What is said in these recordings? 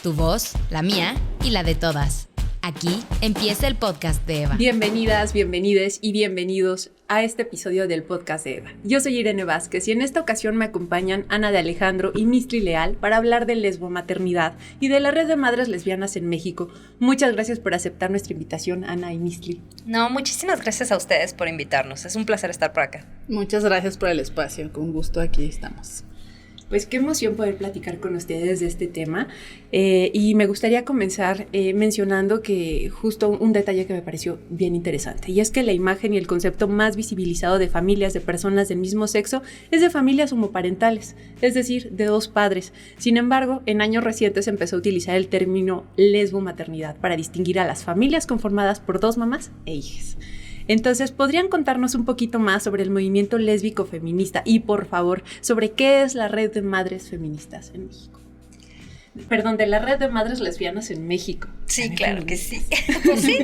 Tu voz, la mía y la de todas. Aquí empieza el podcast de Eva. Bienvenidas, bienvenides y bienvenidos a este episodio del podcast de Eva. Yo soy Irene Vázquez y en esta ocasión me acompañan Ana de Alejandro y Mistry Leal para hablar de lesbomaternidad y de la red de madres lesbianas en México. Muchas gracias por aceptar nuestra invitación, Ana y Mistry. No, muchísimas gracias a ustedes por invitarnos. Es un placer estar por acá. Muchas gracias por el espacio. Con gusto aquí estamos. Pues qué emoción poder platicar con ustedes de este tema y me gustaría comenzar mencionando que justo un detalle que me pareció bien interesante, y es que la imagen y el concepto más visibilizado de familias de personas del mismo sexo es de familias homoparentales, es decir, de dos padres. Sin embargo, en años recientes se empezó a utilizar el término lesbomaternidad para distinguir a las familias conformadas por dos mamás e hijas. Entonces, ¿podrían contarnos un poquito más sobre el movimiento lésbico feminista y, por favor, sobre qué es la red de madres feministas en México? Perdón, de la red de madres lesbianas en México. Sí, claro que sí. Sí.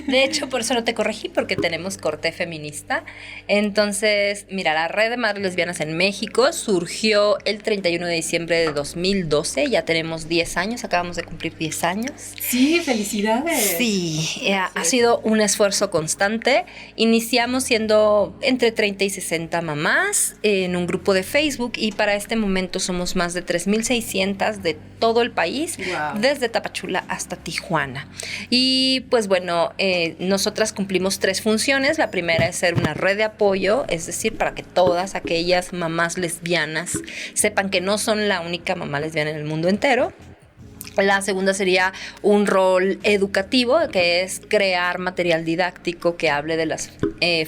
De hecho, por eso no te corregí, porque tenemos corte feminista. Entonces, mira, la red de madres lesbianas en México surgió el 31 de diciembre de 2012. Ya tenemos 10 años, acabamos de cumplir 10 años. Sí, felicidades. Sí, ha sido un esfuerzo constante. Iniciamos siendo entre 30 y 60 mamás en un grupo de Facebook, y para este momento somos más de 3,600 de todo el país, wow, desde Tapachula hasta Tijuana. Y pues bueno, nosotras cumplimos 3 funciones. La primera es ser una red de apoyo, es decir, para que todas aquellas mamás lesbianas sepan que no son la única mamá lesbiana en el mundo entero. La segunda sería un rol educativo, que es crear material didáctico que hable de las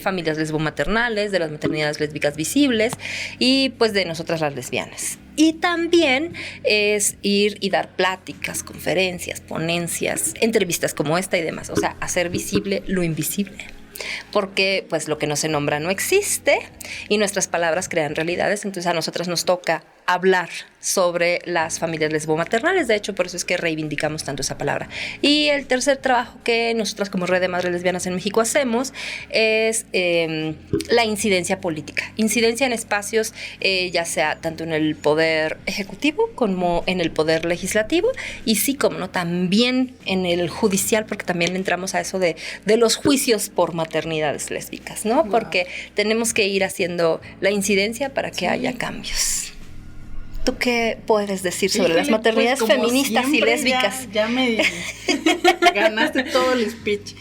familias lesbomaternales, de las maternidades lésbicas visibles y pues de nosotras las lesbianas. Y también es ir y dar pláticas, conferencias, ponencias, entrevistas como esta y demás. O sea, hacer visible lo invisible. Porque pues lo que no se nombra no existe y nuestras palabras crean realidades. Entonces a nosotras nos toca hablar sobre las familias lesbomaternales. De hecho, por eso es que reivindicamos tanto esa palabra. Y el tercer trabajo que nosotras como Red de Madres Lesbianas en México hacemos es la incidencia política. Incidencia en espacios, ya sea tanto en el poder ejecutivo como en el poder legislativo, y sí, como no, también en el judicial, porque también entramos a eso de los juicios por maternidades lésbicas, ¿no? Wow. Porque tenemos que ir haciendo la incidencia para que haya cambios. ¿Tú qué puedes decir sobre las maternidades pues, feministas y lésbicas? Ya me ganaste todo el speech.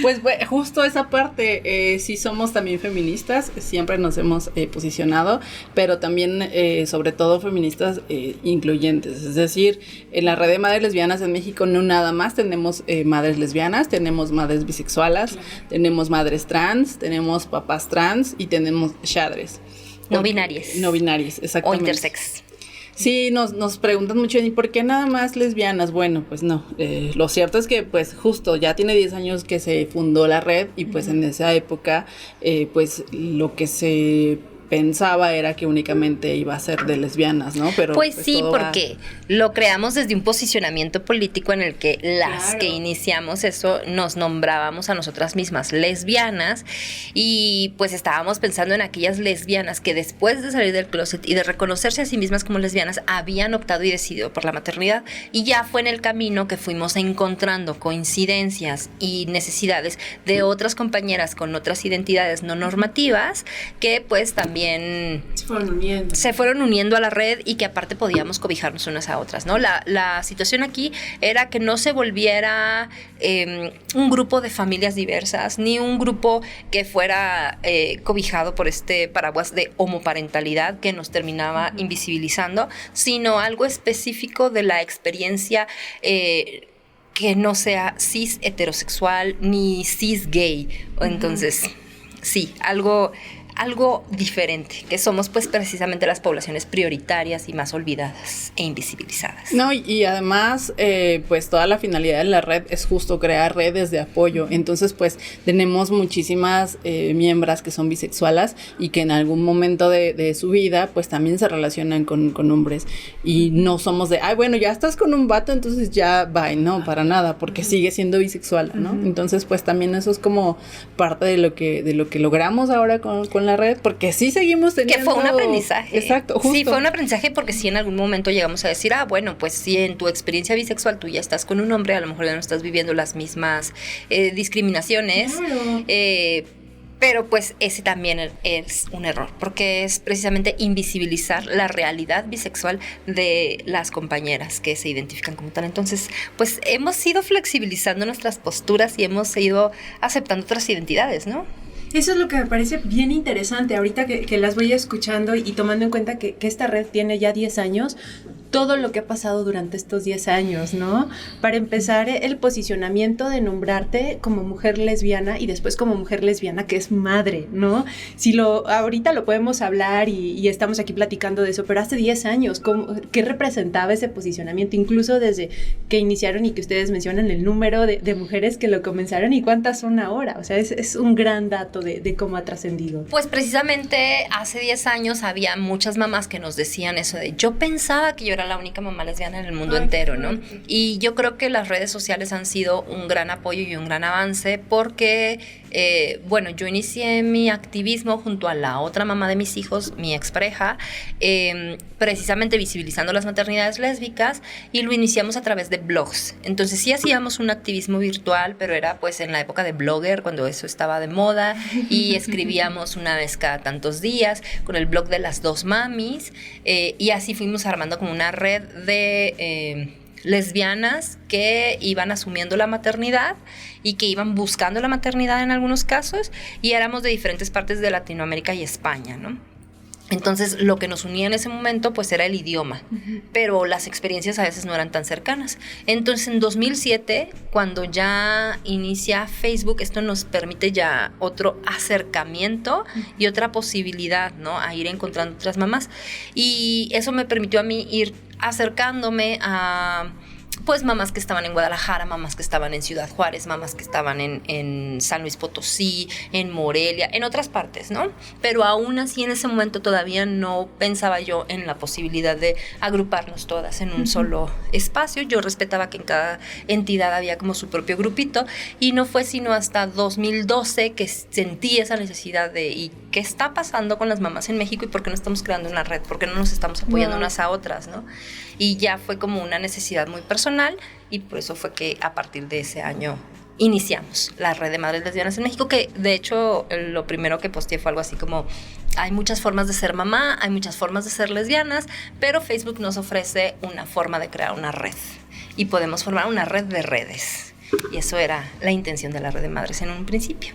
Pues justo esa parte, sí somos también feministas, siempre nos hemos posicionado, pero también sobre todo feministas incluyentes. Es decir, en la red de madres lesbianas en México no nada más tenemos madres lesbianas, tenemos madres bisexuales, tenemos madres trans, tenemos papás trans y tenemos shadres. No binarias. No binarias, exactamente. O intersex. Sí, nos preguntan mucho, ¿y por qué nada más lesbianas? Bueno, pues no, lo cierto es que pues justo ya tiene 10 años que se fundó la red y pues en esa época pues lo que se pensaba era que únicamente iba a ser de lesbianas, ¿no? Pero pues sí, porque lo creamos desde un posicionamiento político en el que las que iniciamos eso nos nombrábamos a nosotras mismas lesbianas, y pues estábamos pensando en aquellas lesbianas que después de salir del closet y de reconocerse a sí mismas como lesbianas habían optado y decidido por la maternidad, y ya fue en el camino que fuimos encontrando coincidencias y necesidades de otras compañeras con otras identidades no normativas que pues también se fueron uniendo a la red, y que aparte podíamos cobijarnos unas a otras, ¿no? La situación aquí era que no se volviera un grupo de familias diversas, ni un grupo que fuera cobijado por este paraguas de homoparentalidad que nos terminaba invisibilizando, sino algo específico de la experiencia que no sea cis heterosexual ni cis gay. Entonces, sí, algo diferente, que somos pues precisamente las poblaciones prioritarias y más olvidadas e invisibilizadas. No, y además pues toda la finalidad de la red es justo crear redes de apoyo. Entonces pues tenemos muchísimas miembros que son bisexuales y que en algún momento de su vida pues también se relacionan con hombres, y no somos de, ay bueno, ya estás con un vato, entonces ya bye, no, para nada, porque sigue siendo bisexual, ¿no? Entonces pues también eso es como parte de lo que logramos ahora con la la red, porque sí seguimos teniendo... Que fue un aprendizaje. Exacto, justo. Sí, fue un aprendizaje porque sí en algún momento llegamos a decir, bueno, pues si en tu experiencia bisexual tú ya estás con un hombre, a lo mejor ya no estás viviendo las mismas discriminaciones. Claro. Pero pues ese también es un error, porque es precisamente invisibilizar la realidad bisexual de las compañeras que se identifican como tal. Entonces, pues hemos ido flexibilizando nuestras posturas y hemos ido aceptando otras identidades, ¿no? Eso es lo que me parece bien interesante ahorita que las voy escuchando y tomando en cuenta que esta red tiene ya 10 años, todo lo que ha pasado durante estos 10 años, ¿no? Para empezar, el posicionamiento de nombrarte como mujer lesbiana y después como mujer lesbiana que es madre, ¿no? Ahorita lo podemos hablar y estamos aquí platicando de eso, pero hace 10 años, ¿qué representaba ese posicionamiento? Incluso desde que iniciaron y que ustedes mencionan el número de mujeres que lo comenzaron y cuántas son ahora. O sea, es un gran dato de cómo ha trascendido. Pues precisamente hace 10 años había muchas mamás que nos decían eso de yo pensaba que yo era la única mamá lesbiana en el mundo entero, ¿no? Y yo creo que las redes sociales han sido un gran apoyo y un gran avance porque, bueno, yo inicié mi activismo junto a la otra mamá de mis hijos, mi expareja, precisamente visibilizando las maternidades lésbicas y lo iniciamos a través de blogs. Entonces sí hacíamos un activismo virtual, pero era pues en la época de Blogger, cuando eso estaba de moda y escribíamos una vez cada tantos días con el blog de las dos mamis y así fuimos armando como una red de lesbianas que iban asumiendo la maternidad y que iban buscando la maternidad en algunos casos y éramos de diferentes partes de Latinoamérica y España, ¿no? Entonces, lo que nos unía en ese momento, pues, era el idioma, pero las experiencias a veces no eran tan cercanas. Entonces, en 2007, cuando ya inicia Facebook, esto nos permite ya otro acercamiento y otra posibilidad, ¿no? A ir encontrando otras mamás. Y eso me permitió a mí ir acercándome a... pues mamás que estaban en Guadalajara, mamás que estaban en Ciudad Juárez, mamás que estaban en San Luis Potosí, en Morelia, en otras partes, ¿no? Pero aún así en ese momento todavía no pensaba yo en la posibilidad de agruparnos todas en un solo espacio. Yo respetaba que en cada entidad había como su propio grupito y no fue sino hasta 2012 que sentí esa necesidad de ¿y qué está pasando con las mamás en México y por qué no estamos creando una red? ¿Por qué no nos estamos apoyando unas a otras, no? Y ya fue como una necesidad muy personal y por eso fue que a partir de ese año iniciamos la red de madres lesbianas en México, que de hecho lo primero que posteé fue algo así como hay muchas formas de ser mamá, hay muchas formas de ser lesbianas, pero Facebook nos ofrece una forma de crear una red y podemos formar una red de redes y eso era la intención de la red de madres en un principio.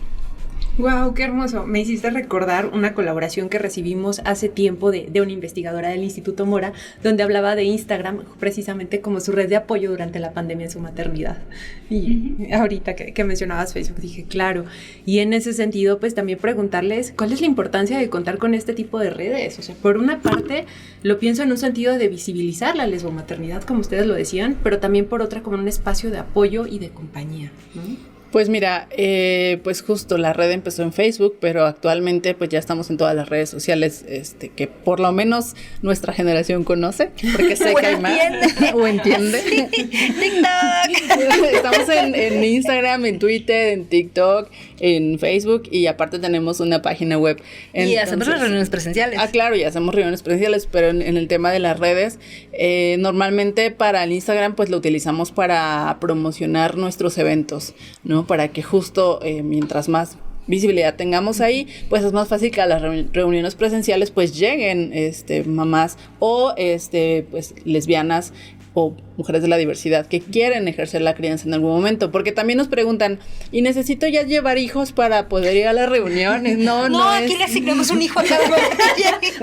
¡Wow! ¡Qué hermoso! Me hiciste recordar una colaboración que recibimos hace tiempo de una investigadora del Instituto Mora, donde hablaba de Instagram precisamente como su red de apoyo durante la pandemia en su maternidad. Y ahorita que mencionabas Facebook, dije, claro. Y en ese sentido, pues también preguntarles cuál es la importancia de contar con este tipo de redes. O sea, por una parte, lo pienso en un sentido de visibilizar la lesbomaternidad, como ustedes lo decían, pero también por otra como un espacio de apoyo y de compañía, ¿no? Pues mira, pues justo la red empezó en Facebook, pero actualmente pues ya estamos en todas las redes sociales que por lo menos nuestra generación conoce, porque sé que hay más o entiende. Sí, TikTok. Estamos en Instagram, en Twitter, en TikTok, en Facebook y aparte tenemos una página web. Y hacemos las reuniones presenciales. Claro, y hacemos reuniones presenciales, pero en el tema de las redes, normalmente para el Instagram pues lo utilizamos para promocionar nuestros eventos, ¿no? Para que justo mientras más visibilidad tengamos ahí, pues es más fácil que a las reuniones presenciales pues lleguen mamás o pues lesbianas o mujeres de la diversidad que quieren ejercer la crianza en algún momento, porque también nos preguntan, ¿y necesito ya llevar hijos para poder ir a las reuniones? No, aquí le asignamos un hijo a cada uno.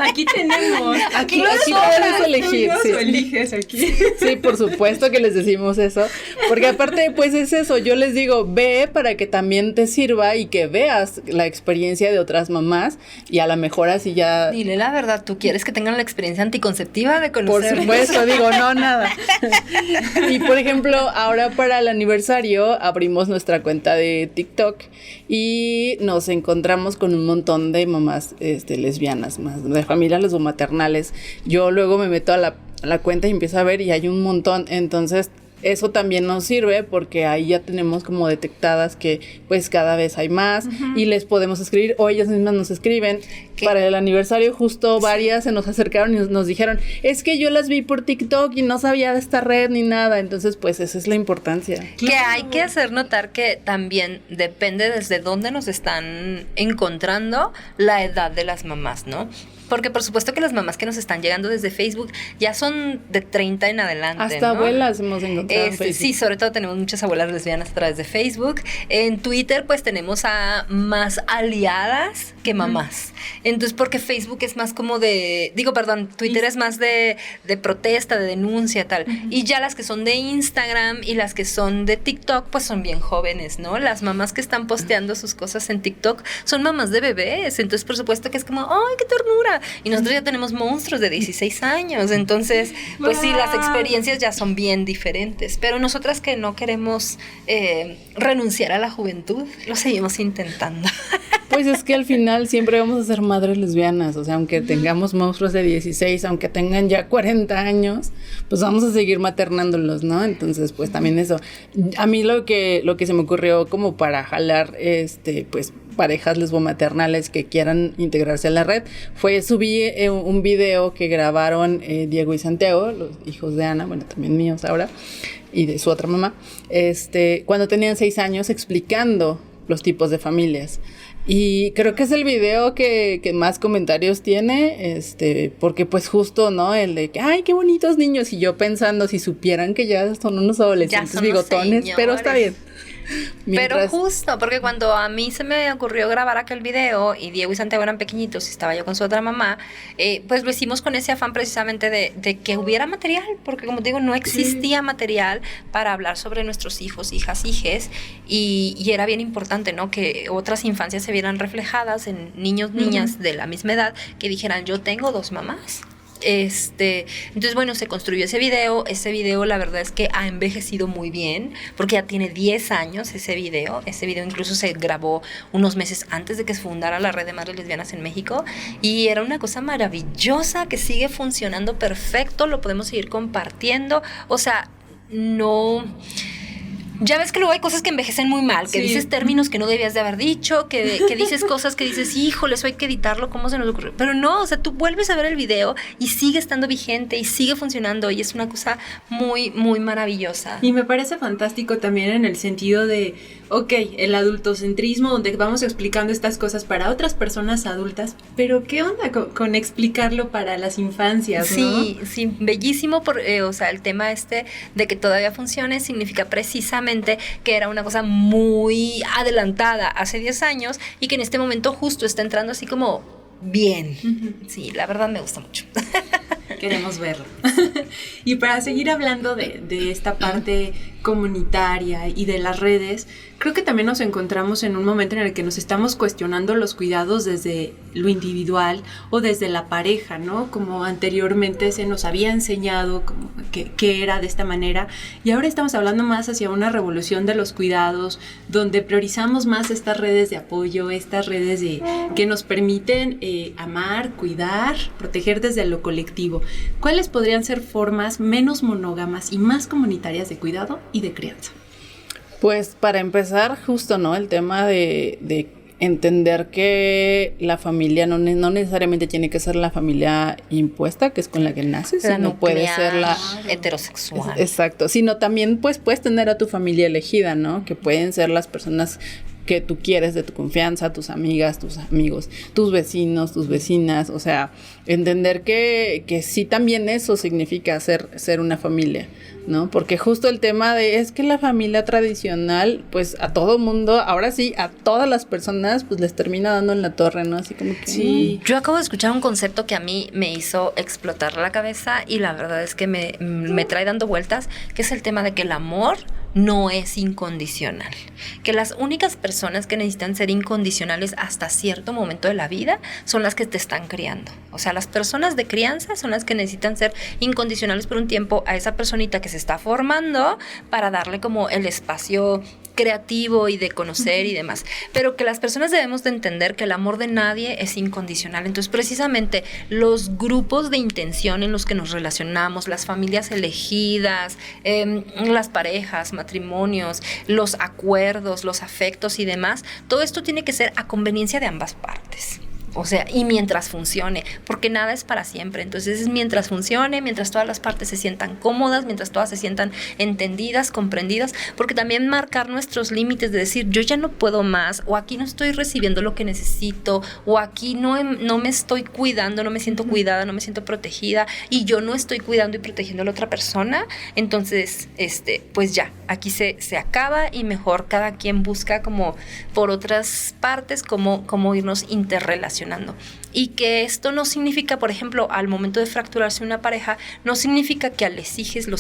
Aquí tenemos. Aquí puedes elegir. Sí. Eliges aquí. Sí, por supuesto que les decimos eso, porque aparte pues es eso, yo les digo, ve para que también te sirva y que veas la experiencia de otras mamás y a lo mejor así ya... Dile la verdad, ¿tú quieres que tengan la experiencia anticonceptiva de conocer? Por supuesto, digo, no, nada. Y por ejemplo, ahora para el aniversario abrimos nuestra cuenta de TikTok y nos encontramos con un montón de mamás lesbianas, más de familias lesbomaternales. Yo luego me meto a la cuenta y empiezo a ver y hay un montón, entonces eso también nos sirve porque ahí ya tenemos como detectadas que pues cada vez hay más y les podemos escribir o ellas mismas nos escriben. Para el aniversario justo varias se nos acercaron y nos dijeron, es que yo las vi por TikTok y no sabía de esta red ni nada, entonces pues esa es la importancia. Que hay que hacer notar que también depende desde dónde nos están encontrando la edad de las mamás, ¿no? Porque por supuesto que las mamás que nos están llegando desde Facebook ya son de 30 en adelante, hasta ¿no? Abuelas hemos encontrado en Facebook. Sí, sobre todo tenemos muchas abuelas lesbianas a través de Facebook. En Twitter pues tenemos a más aliadas que mamás. Entonces porque Facebook es más como Twitter es más de protesta, de denuncia, tal. Y ya las que son de Instagram y las que son de TikTok pues son bien jóvenes, ¿no? Las mamás que están posteando sus cosas en TikTok son mamás de bebés. Entonces por supuesto que es como, ¡ay, qué ternura! Y nosotros ya tenemos monstruos de 16 años, entonces, pues sí, las experiencias ya son bien diferentes. Pero nosotras que no queremos renunciar a la juventud, lo seguimos intentando. Pues es que al final siempre vamos a ser madres lesbianas, o sea, aunque tengamos monstruos de 16, aunque tengan ya 40 años, pues vamos a seguir maternándolos, ¿no? Entonces, pues también eso. A mí lo que se me ocurrió como para jalar, pues parejas lesbomaternales que quieran integrarse a la red, subí un video que grabaron Diego y Santiago, los hijos de Ana, bueno, también míos ahora, y de su otra mamá, cuando tenían 6 años explicando los tipos de familias. Y creo que es el video que más comentarios tiene, porque pues justo, ¿no? El de que, ay, qué bonitos niños, y yo pensando si supieran que ya son unos adolescentes bigotones, señores. Pero está bien. Pero justo, porque cuando a mí se me ocurrió grabar aquel video y Diego y Santiago eran pequeñitos y estaba yo con su otra mamá, pues lo hicimos con ese afán precisamente de que hubiera material, porque como te digo, no existía material para hablar sobre nuestros hijos, hijas, hijes, y era bien importante, ¿no? Que otras infancias se vieran reflejadas en niños, niñas de la misma edad, que dijeran, yo tengo 2 mamás. Entonces, bueno, se construyó ese video. Ese video, la verdad es que ha envejecido muy bien, porque ya tiene 10 años ese video. Ese video incluso se grabó unos meses antes de que se fundara la red de madres lesbianas en México, y era una cosa maravillosa que sigue funcionando perfecto. Lo podemos seguir compartiendo. O sea, no... Ya ves que luego hay cosas que envejecen muy mal, que dices términos que no debías de haber dicho, que dices cosas que dices, híjole, eso hay que editarlo, ¿cómo se nos ocurrió? Pero no, o sea, tú vuelves a ver el video y sigue estando vigente y sigue funcionando, y es una cosa muy, muy maravillosa. Y me parece fantástico también en el sentido de, ok, el adultocentrismo, donde vamos explicando estas cosas para otras personas adultas, pero ¿qué onda con explicarlo para las infancias, no? Sí, bellísimo, o sea, el tema de que todavía funcione significa precisamente que era una cosa muy adelantada hace 10 años y que en este momento justo está entrando así como bien. Sí, la verdad me gusta mucho. Queremos verlo. Y para seguir hablando de esta parte comunitaria y de las redes, creo que también nos encontramos en un momento en el que nos estamos cuestionando los cuidados desde lo individual o desde la pareja, ¿no? Como anteriormente se nos había enseñado como que era de esta manera, y ahora estamos hablando más hacia una revolución de los cuidados, donde priorizamos más estas redes de apoyo, estas redes que nos permiten amar, cuidar, proteger desde lo colectivo. ¿Cuáles podrían ser formas menos monógamas y más comunitarias de cuidado y de crianza? Pues para empezar, justo, ¿no? El tema de entender que la familia no necesariamente tiene que ser la familia impuesta, que es con la que naces, sino puede ser la heterosexual. Exacto, sino también pues puedes tener a tu familia elegida, ¿no? Que pueden ser las personas que tú quieres, de tu confianza, tus amigas, tus amigos, tus vecinos, tus vecinas, o sea, entender que sí también eso significa ser una familia, ¿no? Porque justo el tema es que la familia tradicional, pues a todo mundo, ahora sí, a todas las personas, pues les termina dando en la torre, ¿no? Así como que... Sí. Yo acabo de escuchar un concepto que a mí me hizo explotar la cabeza y la verdad es que me trae dando vueltas, que es el tema de que el amor no es incondicional, que las únicas personas que necesitan ser incondicionales hasta cierto momento de la vida son las que te están criando. O sea, las personas de crianza son las que necesitan ser incondicionales por un tiempo a esa personita que se está formando para darle como el espacio creativo y de conocer y demás, pero que las personas debemos de entender que el amor de nadie es incondicional. Entonces, precisamente los grupos de intención en los que nos relacionamos, las familias elegidas, las parejas, matrimonios, los acuerdos, los afectos y demás, todo esto tiene que ser a conveniencia de ambas partes. O sea, y mientras funcione, porque nada es para siempre. Entonces es mientras funcione, mientras todas las partes se sientan cómodas, mientras todas se sientan entendidas, comprendidas, porque también marcar nuestros límites de decir, yo ya no puedo más, o aquí no estoy recibiendo lo que necesito, o aquí no me estoy cuidando, no me siento cuidada, no me siento protegida, y yo no estoy cuidando y protegiendo a la otra persona. Entonces, pues ya, aquí se acaba, y mejor cada quien busca como por otras partes cómo irnos interrelacionando. Y que esto no significa, por ejemplo, al momento de fracturarse una pareja, no significa que a los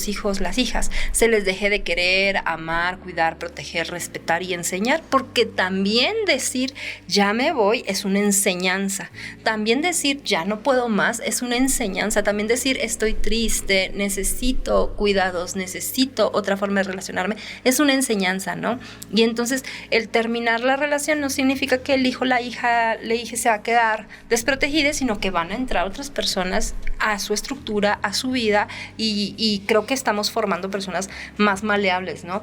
hijos, las hijas, se les deje de querer, amar, cuidar, proteger, respetar y enseñar, porque también decir ya me voy es una enseñanza. También decir ya no puedo más es una enseñanza. También decir estoy triste, necesito cuidados, necesito otra forma de relacionarme, es una enseñanza, ¿no? Y entonces el terminar la relación no significa que el hijo, la hija se va a quedar desprotegidas, sino que van a entrar otras personas a su estructura, a su vida, y creo que estamos formando personas más maleables, ¿no?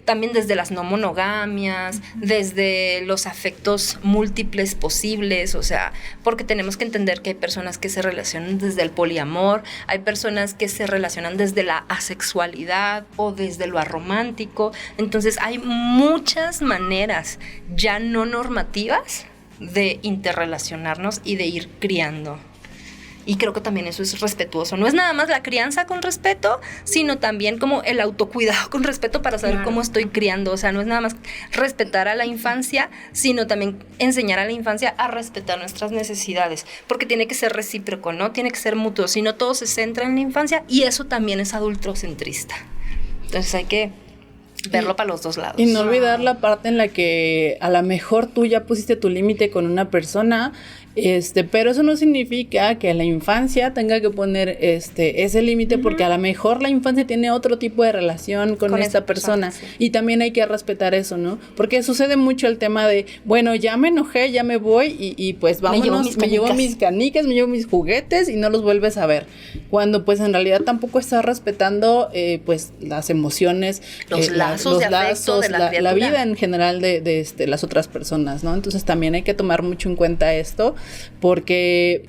También desde las no monogamias, desde los afectos múltiples posibles, o sea, porque tenemos que entender que hay personas que se relacionan desde el poliamor, hay personas que se relacionan desde la asexualidad o desde lo aromántico. Entonces hay muchas maneras ya no normativas de interrelacionarnos y de ir criando. Y creo que también eso es respetuoso. No es nada más la crianza con respeto, sino también como el autocuidado con respeto para saber cómo estoy criando. O sea, no es nada más respetar a la infancia, sino también enseñar a la infancia a respetar nuestras necesidades. Porque tiene que ser recíproco, ¿no? Tiene que ser mutuo. Si no, todo se centra en la infancia, y eso también es adultocentrista. Entonces hay que verlo para los dos lados. Y no olvidar la parte en la que a lo mejor tú ya pusiste tu límite con una persona, pero eso no significa que la infancia tenga que poner ese límite, porque a lo mejor la infancia tiene otro tipo de relación con esta persona, sí. Y también hay que respetar eso, ¿no? Porque sucede mucho el tema de, bueno, ya me enojé, ya me voy, y pues vámonos, me llevo mis canicas, me llevo mis juguetes y no los vuelves a ver, cuando pues en realidad tampoco estás respetando pues las emociones, los lazos de afecto de la vida en general de las otras personas, ¿no? Entonces también hay que tomar mucho en cuenta esto, porque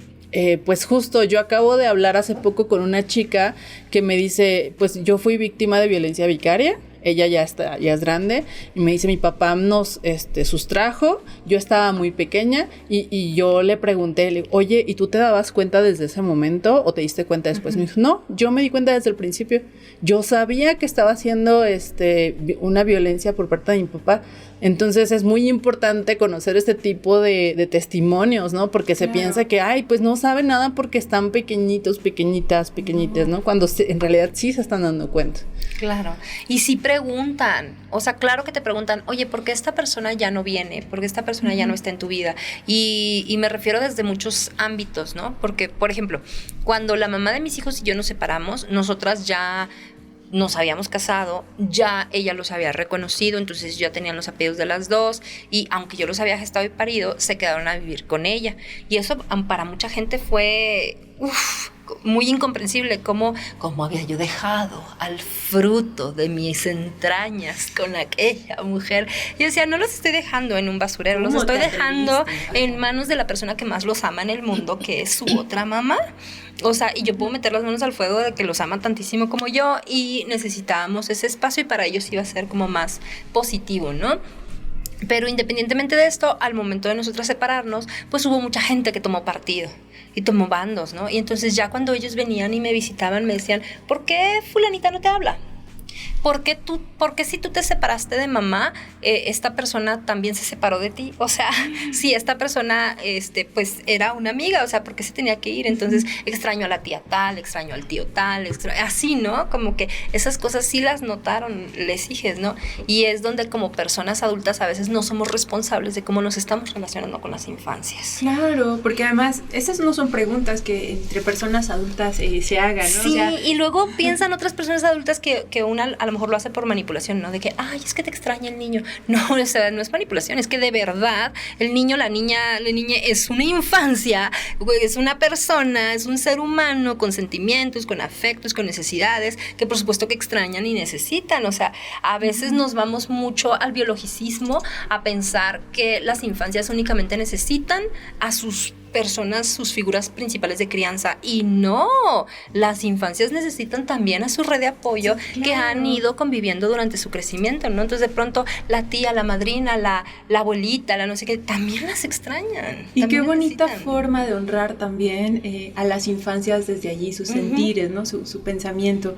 pues justo yo acabo de hablar hace poco con una chica que me dice, pues yo fui víctima de violencia vicaria. Ella ya es grande, y me dice, mi papá nos sustrajo, yo estaba muy pequeña, y yo le pregunté, oye, ¿y tú te dabas cuenta desde ese momento o te diste cuenta después? Me dijo, no, yo me di cuenta desde el principio, yo sabía que estaba haciendo una violencia por parte de mi papá. Entonces es muy importante conocer este tipo de testimonios, ¿no? Porque se piensa que, pues no saben nada porque están pequeñitos, pequeñitas, ¿no? Cuando en realidad sí se están dando cuenta. Claro. Y si preguntan, o sea, claro que te preguntan, oye, ¿por qué esta persona ya no viene? ¿Por qué esta persona ya no está en tu vida? Y me refiero desde muchos ámbitos, ¿no? Porque, por ejemplo, cuando la mamá de mis hijos y yo nos separamos, nosotras ya nos habíamos casado, ya ella los había reconocido, entonces ya tenían los apellidos de las dos, y aunque yo los había gestado y parido, se quedaron a vivir con ella. Y eso para mucha gente fue muy incomprensible, cómo había yo dejado al fruto de mis entrañas con aquella mujer. Yo decía, no los estoy dejando en un basurero, los estoy dejando en manos de la persona que más los ama en el mundo, que es su otra mamá. O sea, y yo puedo meter las manos al fuego de que los aman tantísimo como yo, y necesitábamos ese espacio, y para ellos iba a ser como más positivo, ¿no? Pero independientemente de esto, al momento de nosotros separarnos, pues hubo mucha gente que tomó partido y tomó bandos, ¿no? Y entonces ya cuando ellos venían y me visitaban, me decían, ¿por qué fulanita no te habla? ¿Por qué si tú te separaste de mamá, esta persona también se separó de ti? O sea, si esta persona, pues era una amiga, o sea, ¿por qué se tenía que ir? Entonces, extraño a la tía tal, extraño al tío tal, así, ¿no? Como que esas cosas sí las notaron les hijes, ¿no? Y es donde como personas adultas a veces no somos responsables de cómo nos estamos relacionando con las infancias. Claro, porque además esas no son preguntas que entre personas adultas se hagan, ¿no? Sí, o sea, y luego piensan otras personas adultas que una a lo mejor lo hace por manipulación, ¿no? De que, ay, es que te extraña el niño. No, o sea, no es manipulación, es que de verdad el niño, la niña es una infancia, es una persona, es un ser humano con sentimientos, con afectos, con necesidades, que por supuesto que extrañan y necesitan. O sea, a veces nos vamos mucho al biologicismo, a pensar que las infancias únicamente necesitan a sus personas, sus figuras principales de crianza, y no, las infancias necesitan también a su red de apoyo, sí, claro, que han ido conviviendo durante su crecimiento, ¿no? Entonces de pronto la tía, la madrina, la abuelita, la no sé qué, también las extrañan. Y qué bonita necesitan. forma de honrar también a las infancias desde allí, sus sentires, ¿no? Su pensamiento.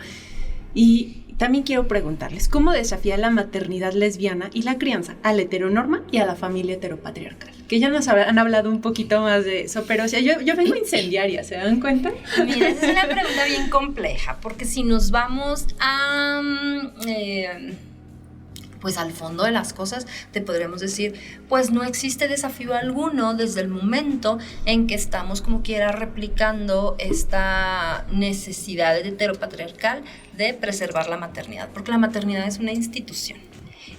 Y también quiero preguntarles, ¿cómo desafía la maternidad lesbiana y la crianza a la heteronorma y a la familia heteropatriarcal? Que ya nos han hablado un poquito más de eso, pero o sea, yo vengo incendiaria, ¿se dan cuenta? Mira, esa es una pregunta bien compleja, porque si nos vamos a... pues al fondo de las cosas, te podremos decir, pues no existe desafío alguno desde el momento en que estamos como quiera replicando esta necesidad heteropatriarcal de preservar la maternidad, porque la maternidad es una institución.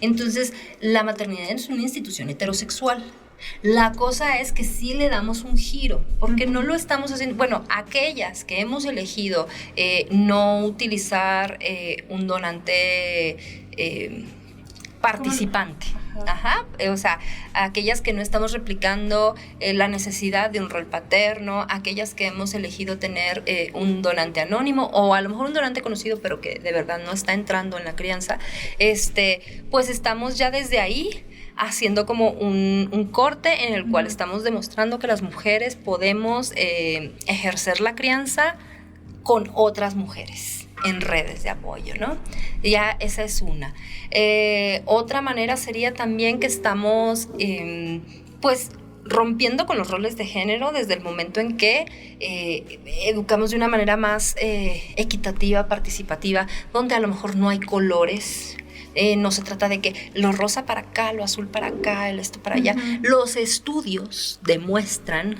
Entonces, la maternidad es una institución heterosexual. La cosa es que sí le damos un giro, porque no lo estamos haciendo, bueno, aquellas que hemos elegido no utilizar un donante participante. Ajá. O sea, aquellas que no estamos replicando la necesidad de un rol paterno, aquellas que hemos elegido tener un donante anónimo o a lo mejor un donante conocido pero que de verdad no está entrando en la crianza, pues estamos ya desde ahí haciendo como un corte en el cual estamos demostrando que las mujeres podemos ejercer la crianza con otras mujeres en redes de apoyo, ¿no? Ya esa es una. Otra manera sería también que estamos, pues, rompiendo con los roles de género desde el momento en que educamos de una manera más equitativa, participativa, donde a lo mejor no hay colores. No se trata de que lo rosa para acá, lo azul para acá, el esto para allá. Los estudios demuestran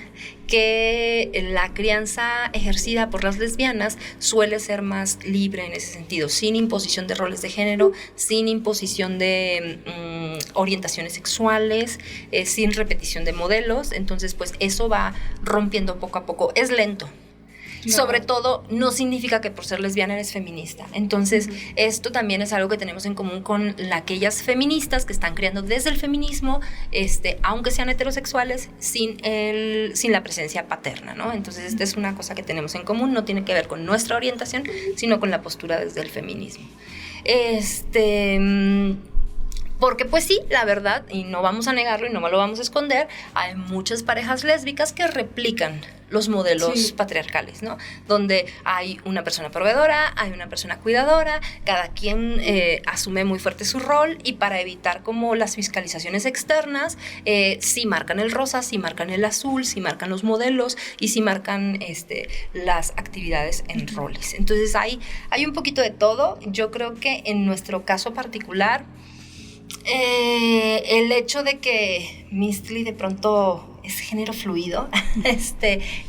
que la crianza ejercida por las lesbianas suele ser más libre en ese sentido, sin imposición de roles de género, sin imposición de orientaciones sexuales, sin repetición de modelos. Entonces, pues eso va rompiendo poco a poco. Es lento. Claro. Sobre todo, no significa que por ser lesbiana eres feminista. Entonces, esto también es algo que tenemos en común con aquellas feministas que están creando desde el feminismo, aunque sean heterosexuales, sin la presencia paterna, ¿no? Entonces, esta es una cosa que tenemos en común, no tiene que ver con nuestra orientación, sino con la postura desde el feminismo. Porque pues sí, la verdad, y no vamos a negarlo y no lo vamos a esconder, hay muchas parejas lésbicas que replican los modelos patriarcales, ¿no? Donde hay una persona proveedora, hay una persona cuidadora, cada quien asume muy fuerte su rol, y para evitar como las fiscalizaciones externas, sí marcan el rosa, sí marcan el azul, sí marcan los modelos y sí marcan las actividades en roles. Entonces hay un poquito de todo. Yo creo que en nuestro caso particular, el hecho de que Mistli de pronto es género fluido,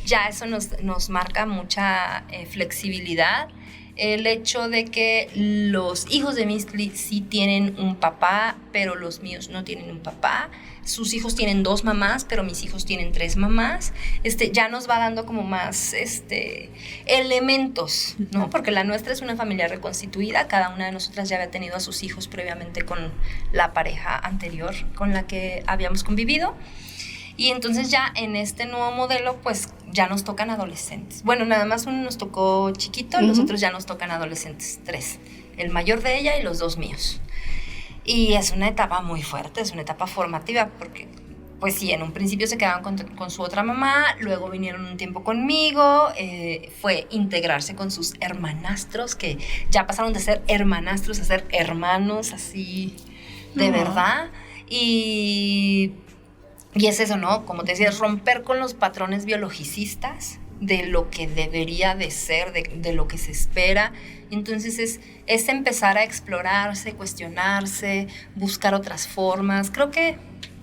ya eso nos marca mucha flexibilidad. El hecho de que los hijos de Mistli sí tienen un papá, pero los míos no tienen un papá. Sus hijos tienen 2 mamás, pero mis hijos tienen 3 mamás. Ya nos va dando como más elementos, ¿no? Porque la nuestra es una familia reconstituida. Cada una de nosotras ya había tenido a sus hijos previamente con la pareja anterior con la que habíamos convivido. Y entonces ya en este nuevo modelo, pues ya nos tocan adolescentes. Bueno, nada más uno nos tocó chiquito, los otros ya nos tocan adolescentes, 3. El mayor de ella y los 2 míos. Y es una etapa muy fuerte, es una etapa formativa, porque pues sí, en un principio se quedaban con su otra mamá, luego vinieron un tiempo conmigo, fue integrarse con sus hermanastros, que ya pasaron de ser hermanastros a ser hermanos, así de verdad. Y es eso, ¿no? Como te decía, es romper con los patrones biologicistas de lo que debería de ser, de lo que se espera. Entonces es empezar a explorarse, cuestionarse, buscar otras formas. Creo que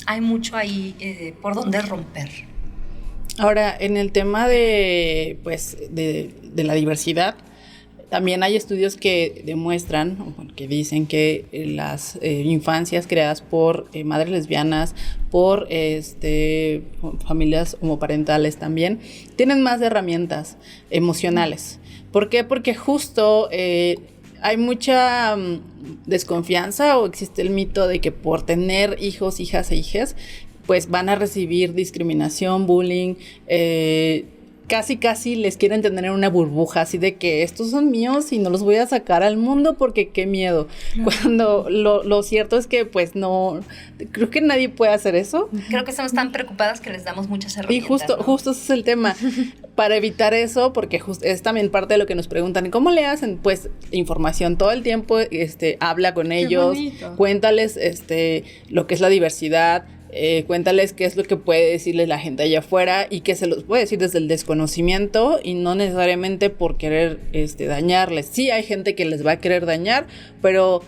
hay mucho ahí por donde romper. Ahora, en el tema de la diversidad, también hay estudios que demuestran, que dicen que las infancias creadas por madres lesbianas, por familias homoparentales también, tienen más herramientas emocionales. ¿Por qué? Porque justo hay mucha desconfianza, o existe el mito de que por tener hijos, hijas e hijes, pues van a recibir discriminación, bullying, casi les quieren tener en una burbuja, así de que estos son míos y no los voy a sacar al mundo porque qué miedo. Claro. Cuando lo cierto es que pues no, creo que nadie puede hacer eso. Creo que estamos tan preocupadas que les damos muchas herramientas. Y justo ese es el tema. Para evitar eso, porque es también parte de lo que nos preguntan, ¿cómo le hacen? Pues información todo el tiempo, habla con ellos, cuéntales lo que es la diversidad, cuéntales qué es lo que puede decirles la gente allá afuera y que se los puede decir desde el desconocimiento y no necesariamente por querer dañarles. Sí hay gente que les va a querer dañar, pero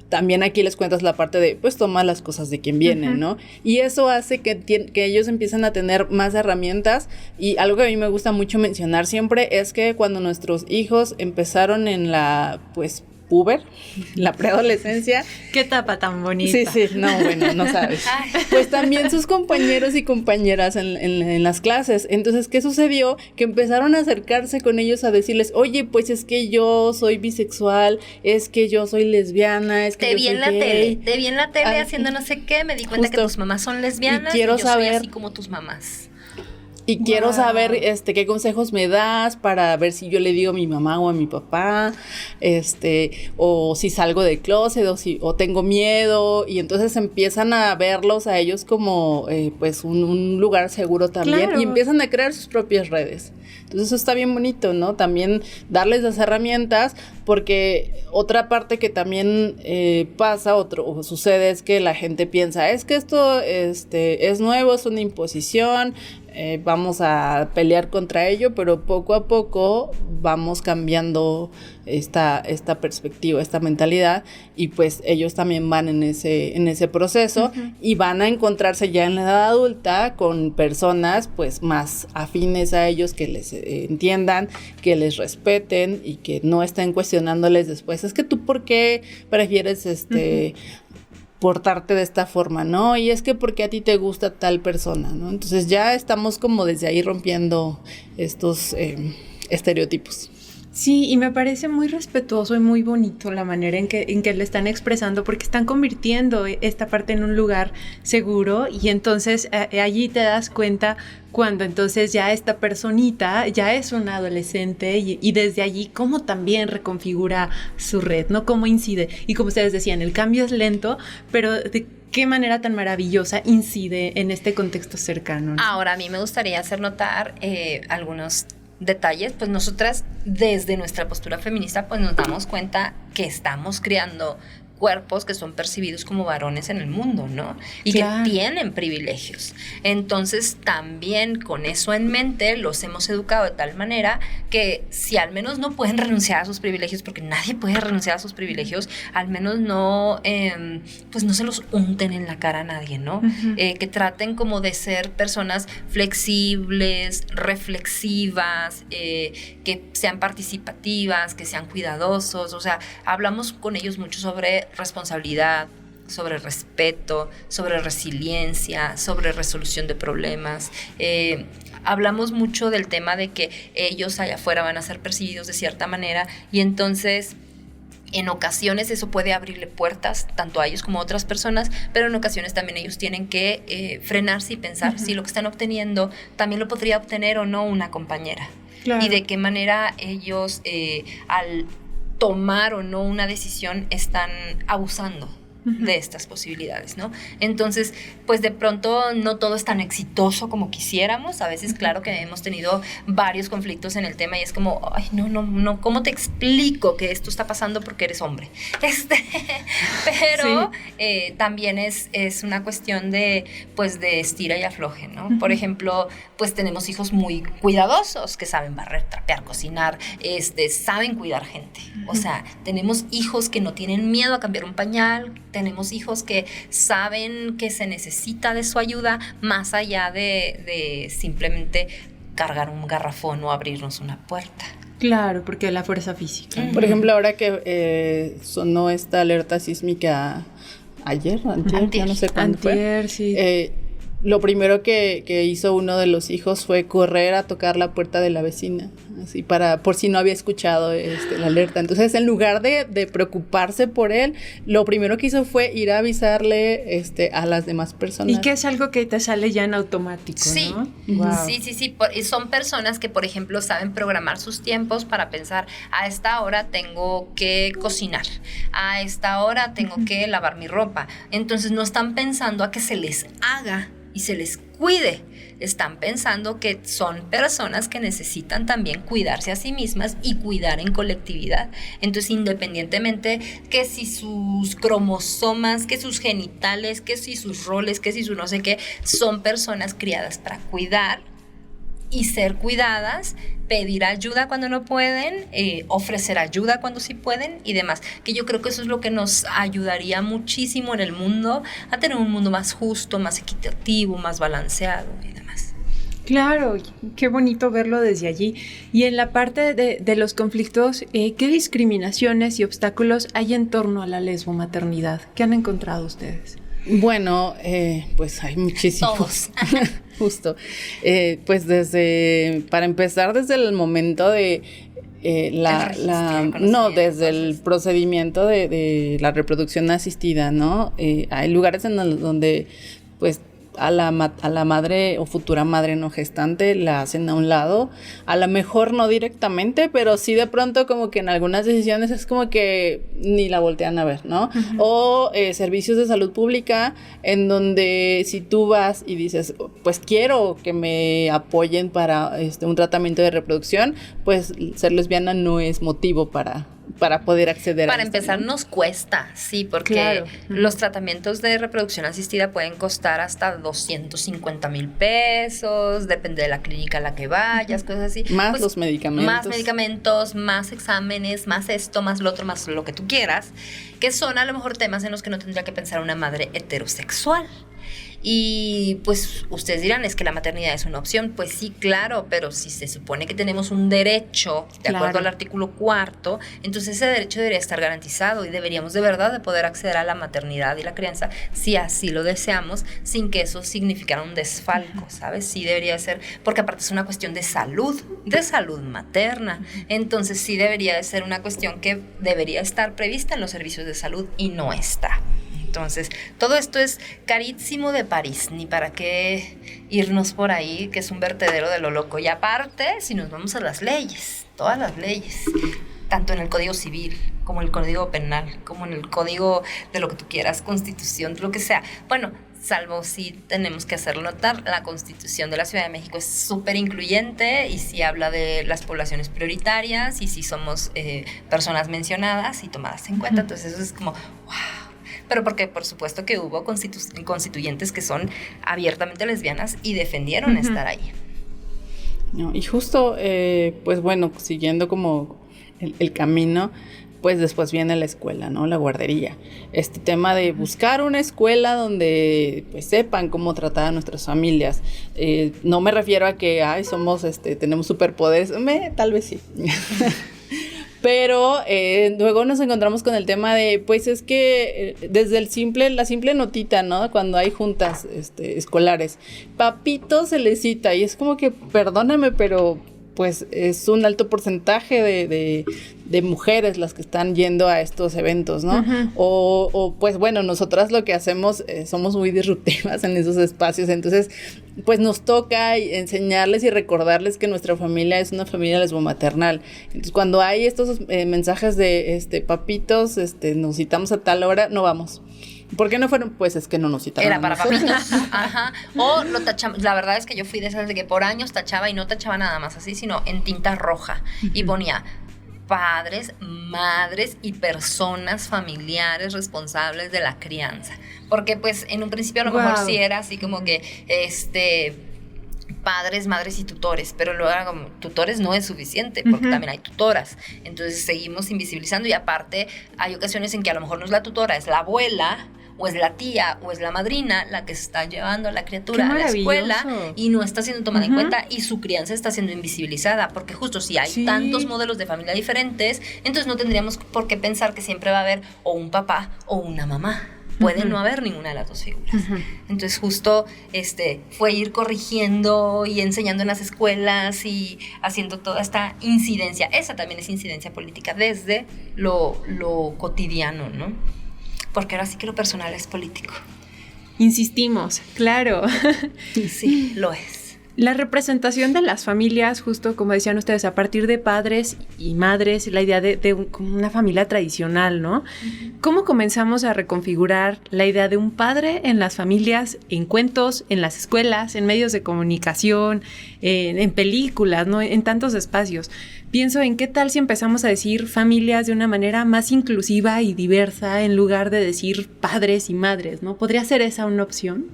también aquí les cuentas la parte de, pues, toma las cosas de quien vienen, uh-huh. ¿no? Y eso hace que ellos empiecen a tener más herramientas, y algo que a mí me gusta mucho mencionar siempre es que cuando nuestros hijos empezaron en la, pues, puber, la preadolescencia. Qué etapa tan bonita. Sí, no, bueno, no sabes. Pues también sus compañeros y compañeras en las clases. Entonces, ¿qué sucedió? Que empezaron a acercarse con ellos a decirles, oye, pues es que yo soy bisexual, es que yo soy lesbiana, es que yo soy gay. Te vi en la tele haciendo no sé qué, me di cuenta que tus mamás son lesbianas y yo soy así como tus mamás. Y quiero saber qué consejos me das para ver si yo le digo a mi mamá o a mi papá, o si salgo del closet, o tengo miedo, y entonces empiezan a verlos a ellos como pues un lugar seguro también, claro. Y empiezan a crear sus propias redes. Entonces eso está bien bonito, ¿no? También darles las herramientas, porque otra parte que también pasa o sucede es que la gente piensa, es que esto es nuevo, es una imposición, vamos a pelear contra ello, pero poco a poco vamos cambiando esta perspectiva, esta mentalidad, y pues ellos también van en ese proceso, uh-huh. Y van a encontrarse ya en la edad adulta con personas pues más afines a ellos, que les entiendan, que les respeten y que no estén cuestionándoles después, es que tú ¿por qué prefieres uh-huh. portarte de esta forma, ¿no? Y es que porque a ti te gusta tal persona, ¿no? Entonces ya estamos como desde ahí rompiendo estos estereotipos. Sí, y me parece muy respetuoso y muy bonito la manera en que le están expresando, porque están convirtiendo esta parte en un lugar seguro, y entonces allí te das cuenta cuando entonces ya esta personita ya es una adolescente, y desde allí cómo también reconfigura su red, ¿no? Cómo incide, y como ustedes decían, el cambio es lento, pero de qué manera tan maravillosa incide en este contexto cercano, ¿no? Ahora, a mí me gustaría hacer notar algunos detalles. Pues nosotras desde nuestra postura feminista pues nos damos cuenta que estamos creando cuerpos que son percibidos como varones en el mundo, ¿no? Y claro. Que tienen privilegios. Entonces, también con eso en mente, los hemos educado de tal manera que si al menos no pueden renunciar a sus privilegios, porque nadie puede renunciar a sus privilegios, al menos no, pues no se los unten en la cara a nadie, ¿no? Uh-huh. Que traten como de ser personas flexibles, reflexivas, que sean participativas, que sean cuidadosos. O sea, hablamos con ellos mucho sobre responsabilidad, sobre respeto, sobre resiliencia, sobre resolución de problemas. Hablamos mucho del tema de que ellos allá afuera van a ser percibidos de cierta manera, y entonces en ocasiones eso puede abrirle puertas tanto a ellos como a otras personas, pero en ocasiones también ellos tienen que frenarse y pensar uh-huh. si lo que están obteniendo también lo podría obtener o no una compañera. Claro. Y de qué manera ellos al tomar o no una decisión están abusando de estas posibilidades, ¿no? Entonces, pues de pronto no todo es tan exitoso como quisiéramos. A veces, claro que hemos tenido varios conflictos en el tema y es como, ay, no, ¿cómo te explico que esto está pasando porque eres hombre? Pero sí. También es una cuestión de, pues, de estira y afloje, ¿no? Uh-huh. Por ejemplo, pues tenemos hijos muy cuidadosos que saben barrer, trapear, cocinar, saben cuidar gente. Uh-huh. O sea, tenemos hijos que no tienen miedo a cambiar un pañal, tenemos hijos que saben que se necesita de su ayuda más allá de simplemente cargar un garrafón o abrirnos una puerta. Claro, porque la fuerza física. Por ejemplo, ahora que sonó esta alerta sísmica ayer, ya no sé cuándo fue. Sí. Lo primero que hizo uno de los hijos fue correr a tocar la puerta de la vecina, así por si no había escuchado la alerta. Entonces, en lugar de preocuparse por él, lo primero que hizo fue ir a avisarle a las demás personas. Y que es algo que te sale ya en automático, sí. ¿no? Wow. Sí. Son personas que, por ejemplo, saben programar sus tiempos para pensar, a esta hora tengo que cocinar, a esta hora tengo que lavar mi ropa. Entonces, no están pensando a que se les haga y se les cuide. Están pensando que son personas que necesitan también cuidarse a sí mismas y cuidar en colectividad. Entonces, independientemente que si sus cromosomas, que sus genitales, que si sus roles, que si su no sé qué, son personas criadas para cuidar y ser cuidadas, pedir ayuda cuando no pueden, ofrecer ayuda cuando sí pueden y demás, que yo creo que eso es lo que nos ayudaría muchísimo en el mundo a tener un mundo más justo, más equitativo, más balanceado y demás. Claro, qué bonito verlo desde allí. Y en la parte de los conflictos, ¿qué discriminaciones y obstáculos hay en torno a la lesbomaternidad? ¿Qué han encontrado ustedes? Bueno, pues hay muchísimos. Todos. Justo. Pues para empezar, desde el momento de desde el procedimiento de la reproducción asistida, ¿no? Hay lugares en donde, pues, a la madre o futura madre no gestante la hacen a un lado, a lo mejor no directamente, pero sí de pronto como que en algunas decisiones es como que ni la voltean a ver, ¿no? Uh-huh. O servicios de salud pública en donde si tú vas y dices, pues quiero que me apoyen para un tratamiento de reproducción, pues ser lesbiana no es motivo para poder acceder para empezar, ¿no? Nos cuesta, sí, porque claro, los tratamientos de reproducción asistida pueden costar hasta 250,000 pesos, depende de la clínica a la que vayas, cosas así. Más pues, los medicamentos. Más medicamentos, más exámenes, más esto, más lo otro, más lo que tú quieras, que son a lo mejor temas en los que no tendría que pensar una madre heterosexual. Y pues ustedes dirán, es que la maternidad es una opción. Pues sí, claro, pero si se supone que tenemos un derecho de acuerdo al artículo 4, entonces ese derecho debería estar garantizado y deberíamos de verdad de poder acceder a la maternidad y la crianza si así lo deseamos, sin que eso significara un desfalco, ¿sabes? Sí debería ser, porque aparte es una cuestión de salud materna, entonces sí debería de ser una cuestión que debería estar prevista en los servicios de salud y no está. Entonces, todo esto es carísimo de París, ni para qué irnos por ahí, que es un vertedero de lo loco. Y aparte, si nos vamos a las leyes, todas las leyes, tanto en el Código Civil, como en el Código Penal, como en el Código de lo que tú quieras, Constitución, lo que sea. Bueno, salvo si tenemos que hacerlo notar, la Constitución de la Ciudad de México es súper incluyente y sí habla de las poblaciones prioritarias y sí somos personas mencionadas y tomadas en cuenta. Entonces, eso es como, wow. Pero porque por supuesto que hubo constituyentes que son abiertamente lesbianas y defendieron estar ahí. No, y justo, pues bueno, siguiendo como el camino, pues después viene la escuela, ¿no? La guardería. Este tema de buscar una escuela donde pues sepan cómo tratar a nuestras familias. No me refiero a que, tenemos superpoderes, tal vez sí. Pero luego nos encontramos con el tema de, pues es que desde la simple notita, ¿no? Cuando hay juntas escolares, papito se les cita y es como que, perdóname, pero pues es un alto porcentaje de mujeres las que están yendo a estos eventos, ¿no? Uh-huh. O pues bueno, nosotras lo que hacemos somos muy disruptivas en esos espacios, entonces pues nos toca enseñarles y recordarles que nuestra familia es una familia lesbomaternal. Entonces cuando hay estos mensajes de papitos, nos citamos a tal hora, no vamos. ¿Por qué no fueron? Pues es que no nos citaron. Era para papitos. Ajá. O lo tachamos. La verdad es que yo fui de esas de que por años tachaba y no tachaba nada más así, sino en tinta roja. Uh-huh. Y ponía padres, madres y personas familiares responsables de la crianza. Porque pues en un principio a lo mejor sí era así como que padres, madres y tutores, pero luego como tutores no es suficiente porque también hay tutoras, entonces seguimos invisibilizando y aparte hay ocasiones en que a lo mejor no es la tutora, es la abuela o es la tía, o es la madrina la que se está llevando a la criatura ¡Qué a la escuela maravilloso! y no está siendo tomada en cuenta y su crianza está siendo invisibilizada, porque justo si hay tantos modelos de familia diferentes, entonces no tendríamos por qué pensar que siempre va a haber o un papá o una mamá. Puede no haber ninguna de las dos figuras. Entonces justo fue ir corrigiendo y enseñando en las escuelas y haciendo toda esta incidencia. Esa también es incidencia política desde lo cotidiano, ¿no? Porque ahora sí que lo personal es político. Insistimos, claro. Sí, lo es. La representación de las familias, justo como decían ustedes, a partir de padres y madres, la idea de como una familia tradicional, ¿no? ¿Cómo comenzamos a reconfigurar la idea de un padre en las familias, en cuentos, en las escuelas, en medios de comunicación, en películas, ¿no? En tantos espacios? Pienso en qué tal si empezamos a decir familias de una manera más inclusiva y diversa en lugar de decir padres y madres, ¿no? ¿Podría ser esa una opción?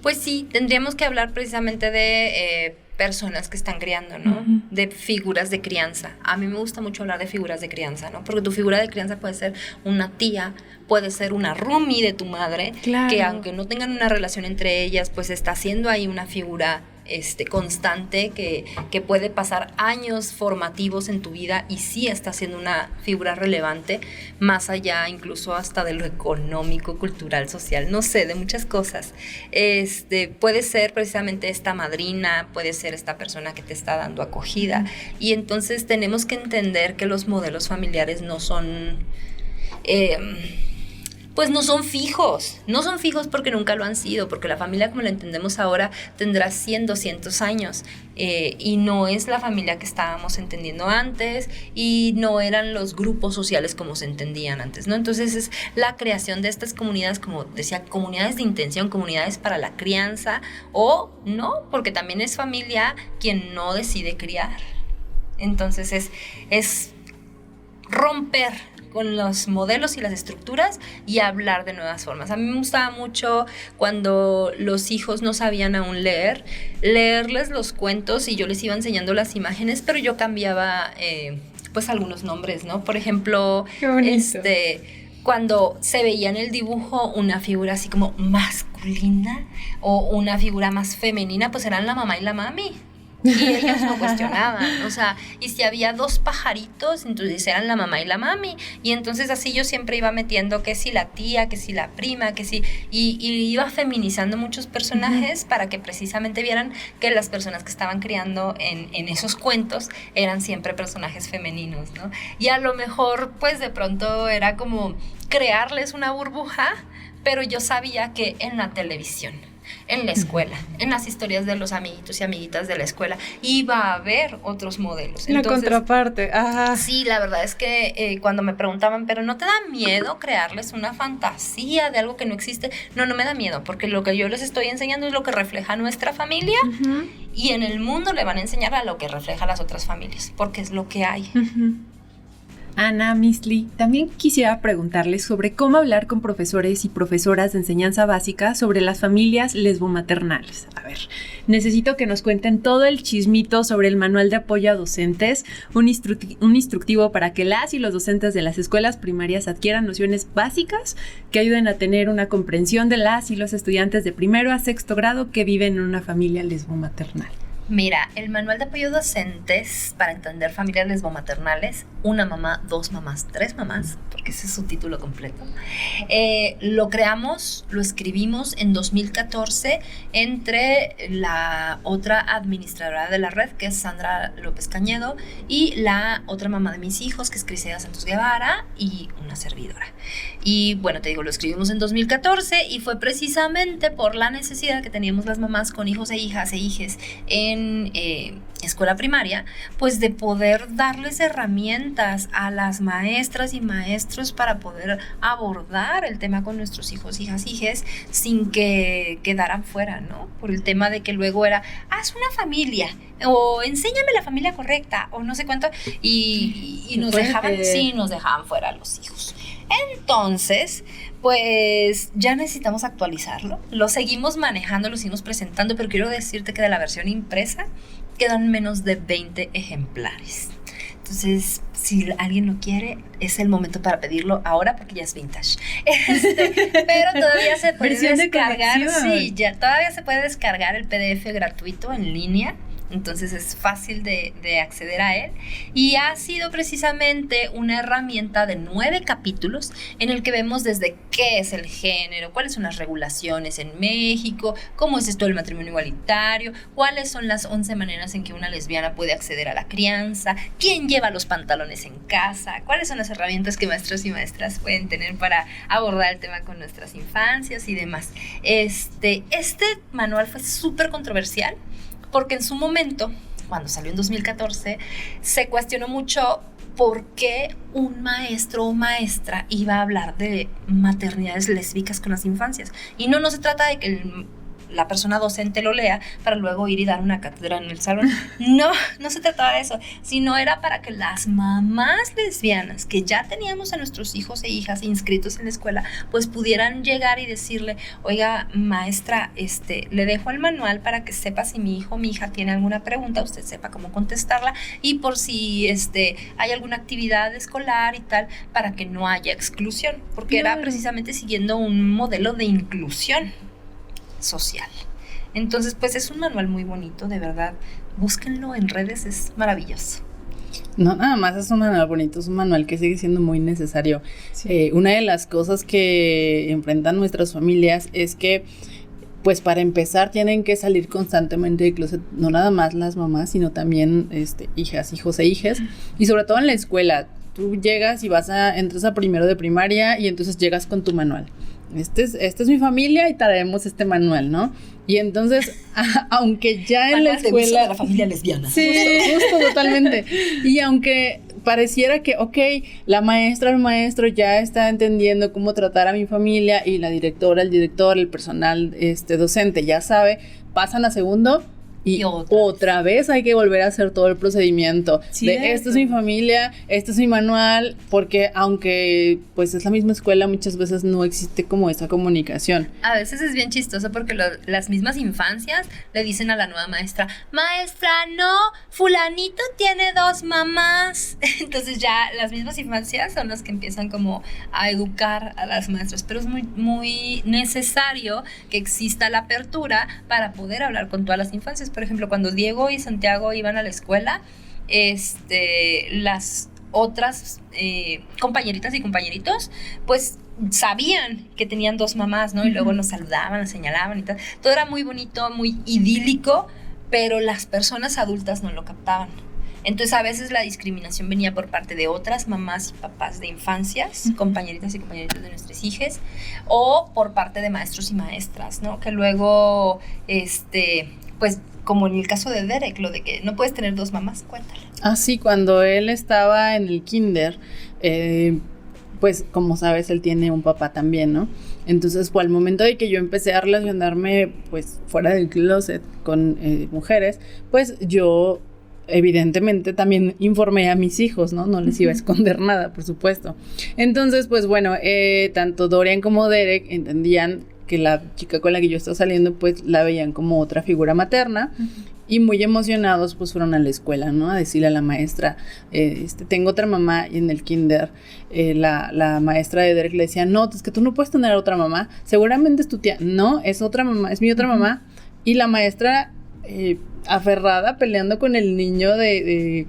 Pues sí, tendríamos que hablar precisamente de personas que están criando, ¿no? De figuras de crianza. A mí me gusta mucho hablar de figuras de crianza, ¿no? Porque tu figura de crianza puede ser una tía, puede ser una roomie de tu madre, claro, que aunque no tengan una relación entre ellas, pues está siendo ahí una figura constante que puede pasar años formativos en tu vida y sí está siendo una figura relevante, más allá incluso hasta de lo económico, cultural, social, no sé, de muchas cosas. Puede ser precisamente esta madrina, puede ser esta persona que te está dando acogida, y entonces tenemos que entender que los modelos familiares no son... pues no son fijos porque nunca lo han sido, porque la familia como la entendemos ahora tendrá 100, 200 años y no es la familia que estábamos entendiendo antes y no eran los grupos sociales como se entendían antes, ¿no? Entonces es la creación de estas comunidades, como decía, comunidades de intención, comunidades para la crianza, o no, porque también es familia quien no decide criar. Entonces es romper con los modelos y las estructuras y hablar de nuevas formas. A mí me gustaba mucho cuando los hijos no sabían aún leerles los cuentos y yo les iba enseñando las imágenes, pero yo cambiaba pues algunos nombres, ¿no? Por ejemplo, cuando se veía en el dibujo una figura así como masculina o una figura más femenina, pues eran la mamá y la mami. Y ellos no cuestionaban, o sea, y si había dos pajaritos, entonces eran la mamá y la mami, y entonces así yo siempre iba metiendo que si la tía, que si la prima, que si, y iba feminizando muchos personajes para que precisamente vieran que las personas que estaban criando en esos cuentos eran siempre personajes femeninos, ¿no? Y a lo mejor, pues de pronto era como crearles una burbuja, pero yo sabía que en la televisión, en la escuela, en las historias de los amiguitos y amiguitas de la escuela, iba a haber otros modelos. La contraparte. Ajá. Sí, la verdad es que cuando me preguntaban, ¿pero no te da miedo crearles una fantasía de algo que no existe? No me da miedo, porque lo que yo les estoy enseñando es lo que refleja nuestra familia, y en el mundo le van a enseñar a lo que refleja las otras familias, porque es lo que hay. Ana, Miss Lee, también quisiera preguntarles sobre cómo hablar con profesores y profesoras de enseñanza básica sobre las familias lesbomaternales. A ver, necesito que nos cuenten todo el chismito sobre el manual de apoyo a docentes, un instructivo para que las y los docentes de las escuelas primarias adquieran nociones básicas que ayuden a tener una comprensión de las y los estudiantes de primero a sexto grado que viven en una familia lesbomaternal. Mira, el manual de apoyo docentes para entender familias lesbomaternales, una mamá, dos mamás, tres mamás, porque ese es su título completo, lo creamos, lo escribimos en 2014 entre la otra administradora de la red, que es Sandra López Cañedo, y la otra mamá de mis hijos, que es Cristina Santos Guevara, y una servidora. Y bueno, te digo, lo escribimos en 2014 y fue precisamente por la necesidad que teníamos las mamás con hijos e hijas e hijes en escuela primaria, pues de poder darles herramientas a las maestras y maestros para poder abordar el tema con nuestros hijos, hijas, hijes, sin que quedaran fuera, ¿no? Por el tema de que luego era, haz una familia, o enséñame la familia correcta, o no sé cuánto, y nos dejaban fuera a los hijos. Entonces, pues ya necesitamos actualizarlo. Lo seguimos manejando, lo seguimos presentando, pero quiero decirte que de la versión impresa quedan menos de 20 ejemplares. Entonces Entonces, si alguien lo quiere, es el momento para pedirlo ahora porque ya es vintage. Pero todavía se puede descargar. Sí, ya todavía se puede descargar el PDF gratuito en línea. Entonces es fácil de acceder a él y ha sido precisamente una herramienta de 9 capítulos en el que vemos desde qué es el género, cuáles son las regulaciones en México, cómo es esto del matrimonio igualitario, cuáles son las 11 maneras en que una lesbiana puede acceder a la crianza, quién lleva los pantalones en casa, cuáles son las herramientas que maestros y maestras pueden tener para abordar el tema con nuestras infancias y demás. Este manual fue súper controversial, porque en su momento, cuando salió en 2014, se cuestionó mucho por qué un maestro o maestra iba a hablar de maternidades lésbicas con las infancias. Y no se trata de que la persona docente lo lea para luego ir y dar una cátedra en el salón. No se trataba de eso, sino era para que las mamás lesbianas que ya teníamos a nuestros hijos e hijas inscritos en la escuela, pues pudieran llegar y decirle, oiga, maestra, le dejo el manual para que sepa si mi hijo o mi hija tiene alguna pregunta, usted sepa cómo contestarla, y por si hay alguna actividad escolar y tal, para que no haya exclusión, porque era precisamente siguiendo un modelo de inclusión social. Entonces, pues es un manual muy bonito, de verdad. Búsquenlo en redes, es maravilloso. No, nada más es un manual bonito, es un manual que sigue siendo muy necesario. Sí. Una de las cosas que enfrentan nuestras familias es que, pues para empezar, tienen que salir constantemente del closet, no nada más las mamás, sino también hijas, hijos e hijas, y sobre todo en la escuela. Tú llegas y entras a primero de primaria y entonces llegas con tu manual. Esta es mi familia y traemos este manual, ¿no? Y entonces, aunque ya en la escuela... de la familia lesbiana. Sí, justo, totalmente. Y aunque pareciera que, la maestra, el maestro ya está entendiendo cómo tratar a mi familia y la directora, el director, el personal docente ya sabe, pasan a segundo. Y otra vez hay que volver a hacer todo el procedimiento de esto es mi familia, este es mi manual, porque aunque pues es la misma escuela, muchas veces no existe como esa comunicación. A veces es bien chistoso porque las mismas infancias le dicen a la nueva maestra, no, fulanito tiene 2 mamás. Entonces ya las mismas infancias son las que empiezan como a educar a las maestras, pero es muy, muy necesario que exista la apertura para poder hablar con todas las infancias. Por ejemplo, cuando Diego y Santiago iban a la escuela, las otras compañeritas y compañeritos, pues sabían que tenían 2 mamás, ¿no? Y luego nos saludaban, nos señalaban y tal. Todo era muy bonito, muy idílico, pero las personas adultas no lo captaban. Entonces, a veces la discriminación venía por parte de otras mamás y papás de infancias, compañeritas y compañeritos de nuestras hijas, o por parte de maestros y maestras, ¿no? Que luego, pues, como en el caso de Derek, lo de que no puedes tener 2 mamás, cuéntale. Ah, sí, cuando él estaba en el kinder, pues como sabes, él tiene un papá también, ¿no? Entonces, pues al momento de que yo empecé a relacionarme, pues fuera del closet con mujeres, pues yo evidentemente también informé a mis hijos, ¿no? No les iba a esconder nada, por supuesto. Entonces, pues bueno, tanto Dorian como Derek entendían que la chica con la que yo estaba saliendo, pues la veían como otra figura materna, y muy emocionados pues fueron a la escuela, ¿no? A decirle a la maestra, tengo otra mamá. Y en el kinder la maestra de Derek le decía, no, es que tú no puedes tener otra mamá, seguramente es tu tía. No, es otra mamá, es mi otra mamá. Y la maestra aferrada, peleando con el niño de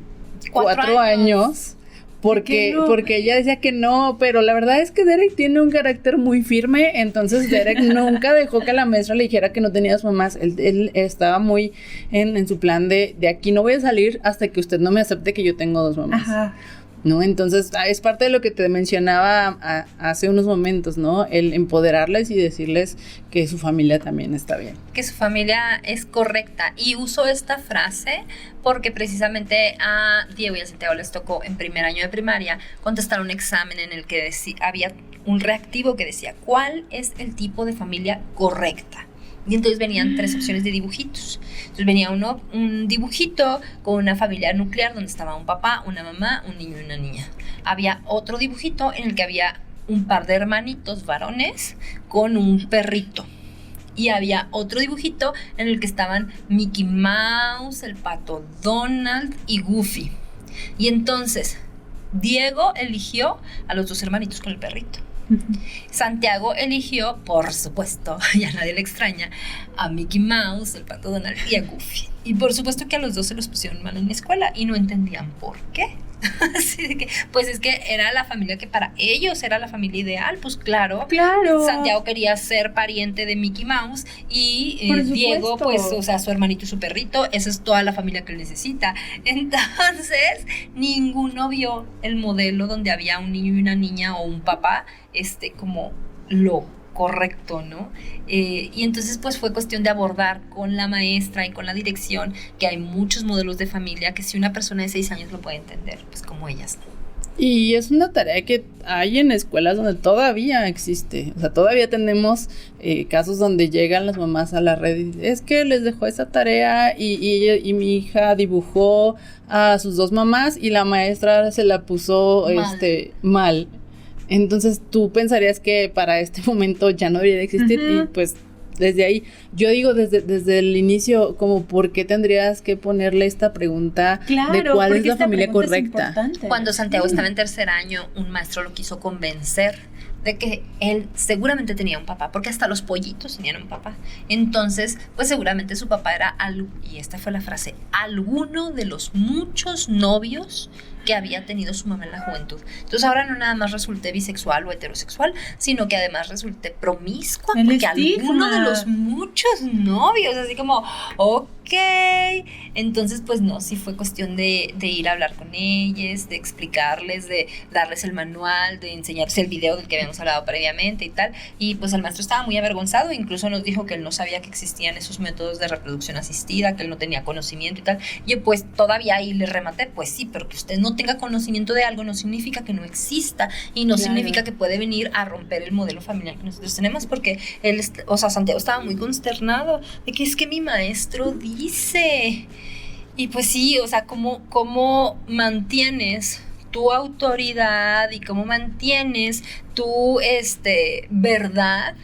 4 años. Porque ella decía que no, pero la verdad es que Derek tiene un carácter muy firme, entonces Derek nunca dejó que la maestra le dijera que no tenía mamás. Él estaba muy en su plan de aquí no voy a salir hasta que usted no me acepte que yo tengo 2 mamás. Ajá. ¿No? Entonces, es parte de lo que te mencionaba hace unos momentos, ¿no? El empoderarles y decirles que su familia también está bien. Que su familia es correcta. Y uso esta frase porque precisamente a Diego y a Santiago les tocó en primer año de primaria contestar un examen en el que había un reactivo que decía, ¿cuál es el tipo de familia correcta? Y entonces venían 3 opciones de dibujitos. Entonces venía un dibujito con una familia nuclear donde estaba un papá, una mamá, un niño y una niña. Había otro dibujito en el que había un par de hermanitos varones con un perrito. Y había otro dibujito en el que estaban Mickey Mouse, el pato Donald y Goofy. Y entonces, Diego eligió a los 2 hermanitos con el perrito. Santiago eligió, por supuesto, ya nadie le extraña, a Mickey Mouse, el Pato Donald y a Goofy. Y por supuesto que a los 2 se los pusieron mal en la escuela y no entendían por qué. Así de que, pues es que era la familia que para ellos era la familia ideal, pues claro. Santiago quería ser pariente de Mickey Mouse y Diego, pues, o sea, su hermanito y su perrito, esa es toda la familia que él necesita. Entonces, ninguno vio el modelo donde había un niño y una niña o un papá, como lo correcto, ¿no? Y entonces pues fue cuestión de abordar con la maestra y con la dirección que hay muchos modelos de familia que si una persona de 6 años lo puede entender, pues como ellas no. Y es una tarea que hay en escuelas donde todavía existe, o sea, todavía tenemos casos donde llegan las mamás a la red y es que les dejó esa tarea y mi hija dibujó a sus 2 mamás y la maestra se la puso mal. Entonces tú pensarías que para este momento ya no debería de existir y pues desde ahí, yo digo desde el inicio, como ¿por qué tendrías que ponerle esta pregunta de cuál es la familia correcta? Cuando Santiago estaba en 3er año, un maestro lo quiso convencer de que él seguramente tenía un papá, porque hasta los pollitos tenían un papá. Entonces, pues seguramente su papá era, y esta fue la frase, alguno de los muchos novios que había tenido su mamá en la juventud. Entonces ahora no nada más resulté bisexual o heterosexual, sino que además resulté promiscua, porque alguno de los muchos novios, así como, ok. Entonces, pues no, sí fue cuestión de ir a hablar con ellos, de explicarles, de darles el manual, de enseñarse el video del que habíamos hablado previamente y tal. Y pues el maestro estaba muy avergonzado, incluso nos dijo que él no sabía que existían esos métodos de reproducción asistida, que él no tenía conocimiento y tal. Yo pues todavía ahí le rematé, pues sí, pero que usted no tenga conocimiento de algo no significa que no exista y no significa que puede venir a romper el modelo familiar que nosotros tenemos, porque él, o sea, Santiago estaba muy consternado de que es que mi maestro dice. Y pues sí, o sea, ¿cómo mantienes tu autoridad y cómo mantienes tu verdad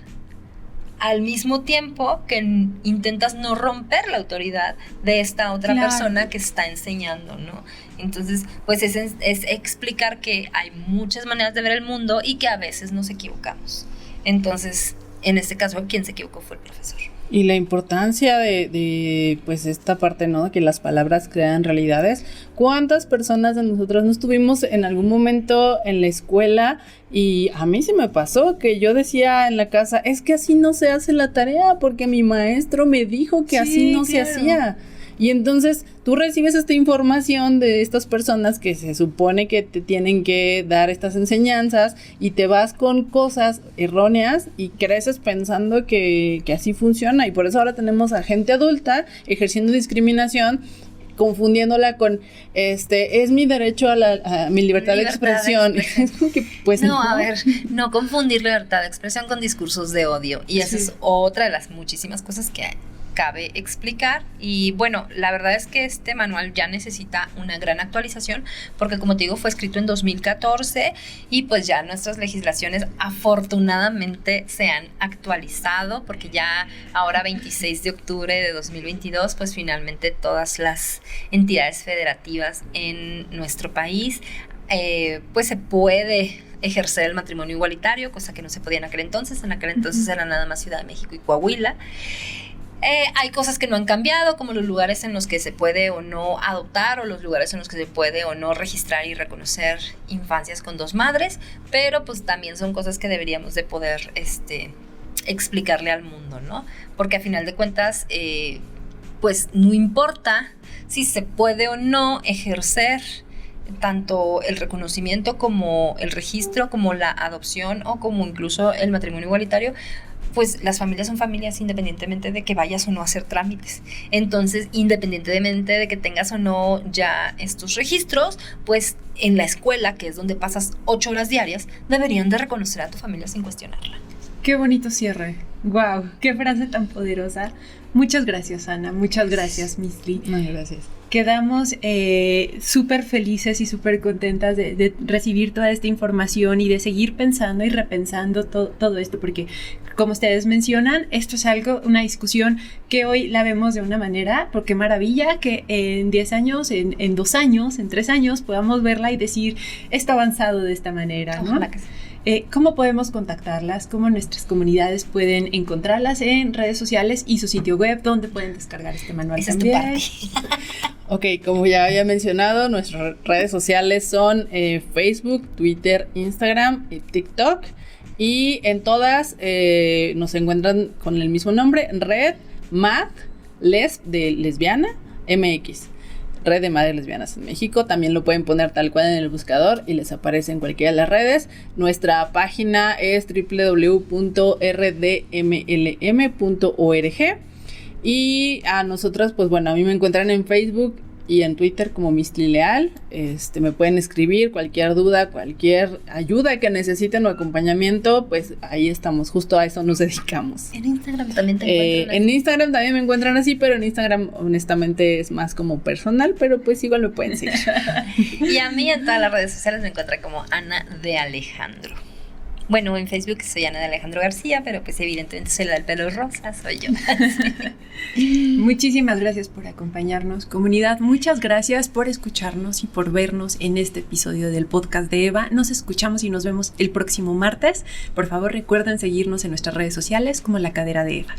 al mismo tiempo que intentas no romper la autoridad de esta otra persona que está enseñando, ¿no? Entonces, pues es explicar que hay muchas maneras de ver el mundo y que a veces nos equivocamos. Entonces, en este caso, quien se equivocó fue el profesor. Y la importancia de pues esta parte, ¿no? Que las palabras crean realidades. ¿Cuántas personas de nosotros no estuvimos en algún momento en la escuela? Y a mí sí me pasó que yo decía en la casa, es que así no se hace la tarea porque mi maestro me dijo que así no se hacía. Y entonces tú recibes esta información de estas personas que se supone que te tienen que dar estas enseñanzas y te vas con cosas erróneas y creces pensando que así funciona. Y por eso ahora tenemos a gente adulta ejerciendo discriminación, confundiéndola con es mi derecho a mi libertad de expresión. Es como que, pues, no, a ver, no confundir libertad de expresión con discursos de odio. Y esa es otra de las muchísimas cosas que cabe explicar. Y bueno, la verdad es que este manual ya necesita una gran actualización porque, como te digo, fue escrito en 2014 y pues ya nuestras legislaciones afortunadamente se han actualizado porque ya ahora 26 de octubre de 2022 pues finalmente todas las entidades federativas en nuestro país pues se puede ejercer el matrimonio igualitario, cosa que no se podía en aquel entonces. En aquel entonces era nada más Ciudad de México y Coahuila. Hay cosas que no han cambiado, como los lugares en los que se puede o no adoptar o los lugares en los que se puede o no registrar y reconocer infancias con 2 madres, pero pues también son cosas que deberíamos de poder explicarle al mundo, ¿no? Porque a final de cuentas, pues no importa si se puede o no ejercer tanto el reconocimiento como el registro, como la adopción o como incluso el matrimonio igualitario, pues las familias son familias independientemente de que vayas o no a hacer trámites. Entonces, independientemente de que tengas o no ya estos registros, pues en la escuela, que es donde pasas 8 horas diarias, deberían de reconocer a tu familia sin cuestionarla. Qué bonito cierre. Wow, qué frase tan poderosa. Muchas gracias, Ana. Muchas gracias, Miss Lee. No, gracias. Quedamos súper felices y súper contentas de recibir toda esta información y de seguir pensando y repensando todo esto, porque como ustedes mencionan, esto es una discusión que hoy la vemos de una manera, porque maravilla que en 10 años, en 2 años, en 3 años podamos verla y decir, esto ha avanzado de esta manera, ¿no? Ojalá que sí. ¿Cómo podemos contactarlas? ¿Cómo nuestras comunidades pueden encontrarlas en redes sociales y su sitio web? ¿Dónde pueden descargar este manual también? Ok, como ya había mencionado, nuestras redes sociales son Facebook, Twitter, Instagram y TikTok. Y en todas nos encuentran con el mismo nombre, Red Mad Lesb de lesbiana MX. Red de Madres Lesbianas en México. También lo pueden poner tal cual en el buscador y les aparece en cualquiera de las redes. Nuestra página es www.rdmlm.org. Y a nosotras, pues bueno, a mí me encuentran en Facebook y en Twitter como Mistli Leal. Me pueden escribir cualquier duda, cualquier ayuda que necesiten o acompañamiento, pues ahí estamos, justo a eso nos dedicamos. En Instagram también te encuentran En Instagram también me encuentran así, pero en Instagram honestamente es más como personal, pero pues igual me pueden seguir. Y a mí en todas las redes sociales me encuentran como Ana de Alejandro. Bueno, en Facebook soy Ana de Alejandro García, pero pues evidentemente soy la del pelo rosa, soy yo. Muchísimas gracias por acompañarnos, comunidad. Muchas gracias por escucharnos y por vernos en este episodio del podcast de Eva. Nos escuchamos y nos vemos el próximo martes. Por favor, recuerden seguirnos en nuestras redes sociales como La Cadera de Eva.